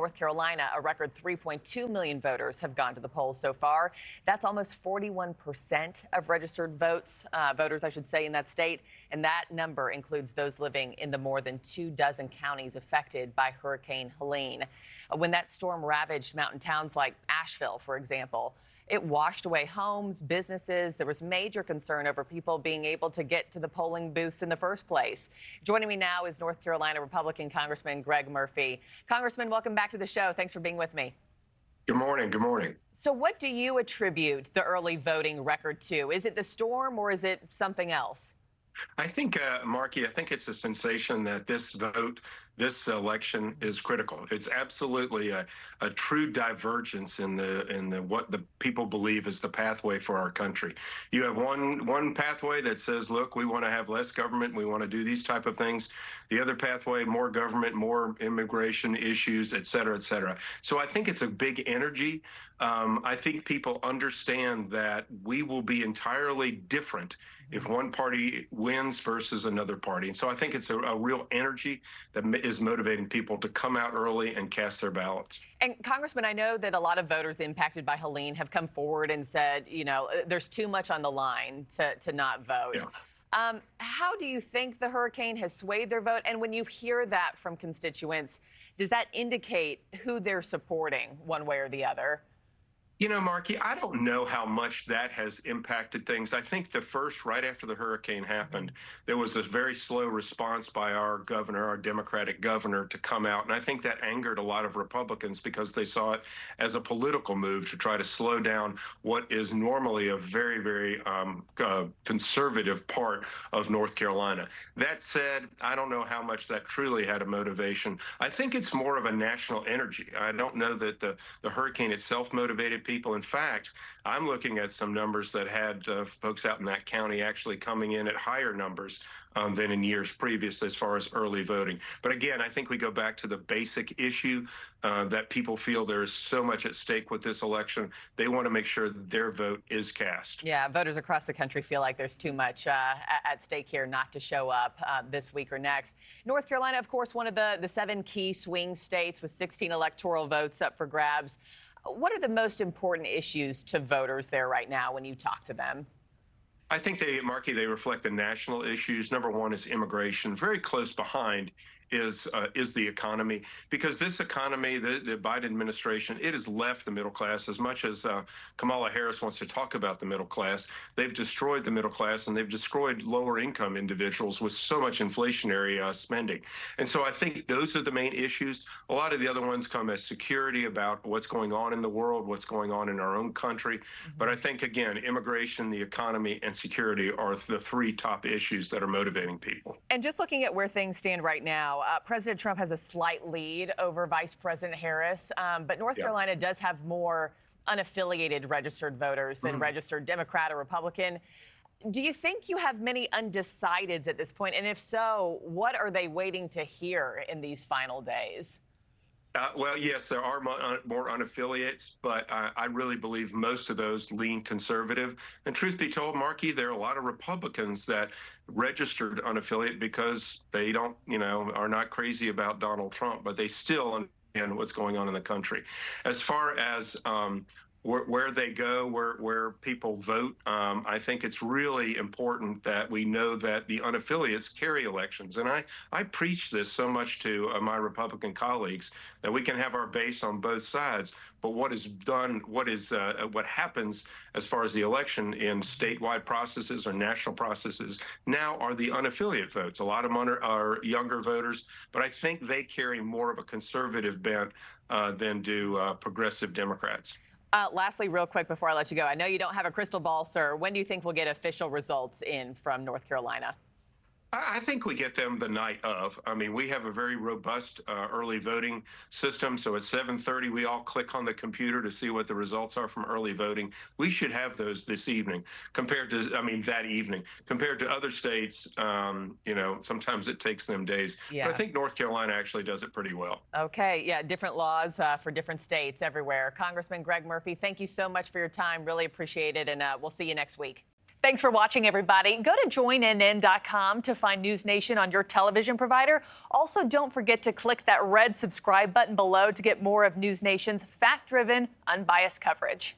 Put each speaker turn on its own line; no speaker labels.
North Carolina, a record 3.2 million voters have gone to the polls so far. That's almost 41% of registered voters, I should say, in that state. And that number includes those living in the more than 24 counties affected by Hurricane Helene. When that storm ravaged mountain towns like Asheville, for example, it washed away homes, businesses. There was major concern over people being able to get to the polling booths in the first place. Joining me now is North Carolina Republican Congressman Greg Murphy. Congressman, welcome back to the show. Thanks for being with me.
Good morning. Good morning.
So what do you attribute the early voting record to? Is it the storm or is it something else?
I think, Markie, I think it's a sensation that this election is critical. It's absolutely a true divergence in the what the people believe is the pathway for our country. You have one pathway that says, look, we want to have less government, we want to do these type of things. The other pathway, more government, more immigration issues, et cetera, et cetera. So I think it's a big energy. I think people understand that we will be entirely different if one party wins versus another party. And so I think it's a real energy that is motivating people to come out early and cast their ballots.
And Congressman, I know that a lot of voters impacted by Helene have come forward and said, you know, there's too much on the line to not vote. Yeah. How do you think the hurricane has swayed their vote? And when you hear that from constituents, does that indicate who they're supporting one way or the other?
You know, Markie, I don't know how much that has impacted things. I think right after the hurricane happened, there was this very slow response by our governor, our Democratic governor, to come out. And I think that angered a lot of Republicans because they saw it as a political move to try to slow down what is normally a very, very conservative part of North Carolina. That said, I don't know how much that truly had a motivation. I think it's more of a national energy. I don't know that the hurricane itself motivated people. In fact, I'm looking at some numbers that had folks out in that county actually coming in at higher numbers than in years previous as far as early voting. But again, I think we go back to the basic issue that people feel there's so much at stake with this election. They want to make sure their vote is cast.
Yeah, voters across the country feel like there's too much at stake here not to show up this week or next. North Carolina, of course, one of the 7 key swing states with 16 electoral votes up for grabs. What are the most important issues to voters there right now when you talk to them?
I think Markie, they reflect the national issues. Number one is immigration. Very close behind is the economy, because this economy, the Biden administration, it has left the middle class. As much as Kamala Harris wants to talk about the middle class, they've destroyed the middle class and they've destroyed lower income individuals with so much inflationary spending. And so I think those are the main issues. A lot of the other ones come as security about what's going on in the world, what's going on in our own country. But I think, again, immigration, the economy, and security are the 3 top issues that are motivating people.
And just looking at where things stand right now, President Trump has a slight lead over Vice President Harris, but North Carolina does have more unaffiliated registered voters than registered Democrat or Republican. Do you think you have many undecideds at this point? And if so, what are they waiting to hear in these final days?
Well, yes, there are more unaffiliates, but I really believe most of those lean conservative. And truth be told, Markie, there are a lot of Republicans that registered unaffiliate because they don't, are not crazy about Donald Trump, but they still understand what's going on in the country. As far as where they go, where people vote, I think it's really important that we know that the unaffiliates carry elections. And I preach this so much to my Republican colleagues that we can have our base on both sides. But what happens as far as the election in statewide processes or national processes now are the unaffiliate votes. A lot of them are younger voters, but I think they carry more of a conservative bent than do progressive Democrats.
Lastly, real quick before I let you go, I know you don't have a crystal ball, sir. When do you think we'll get official results in from North Carolina?
I think we get them the night of. I mean, we have a very robust early voting system. So at 7:30, we all click on the computer to see what the results are from early voting. We should have those this evening that evening. Compared to other states, sometimes it takes them days. Yeah. But I think North Carolina actually does it pretty well.
Okay. Yeah. Different laws for different states everywhere. Congressman Greg Murphy, thank you so much for your time. Really appreciate it. And we'll see you next week.
Thanks for watching, everybody. Go to joinnn.com to find NewsNation on your television provider. Also, don't forget to click that red subscribe button below to get more of NewsNation's fact-driven, unbiased coverage.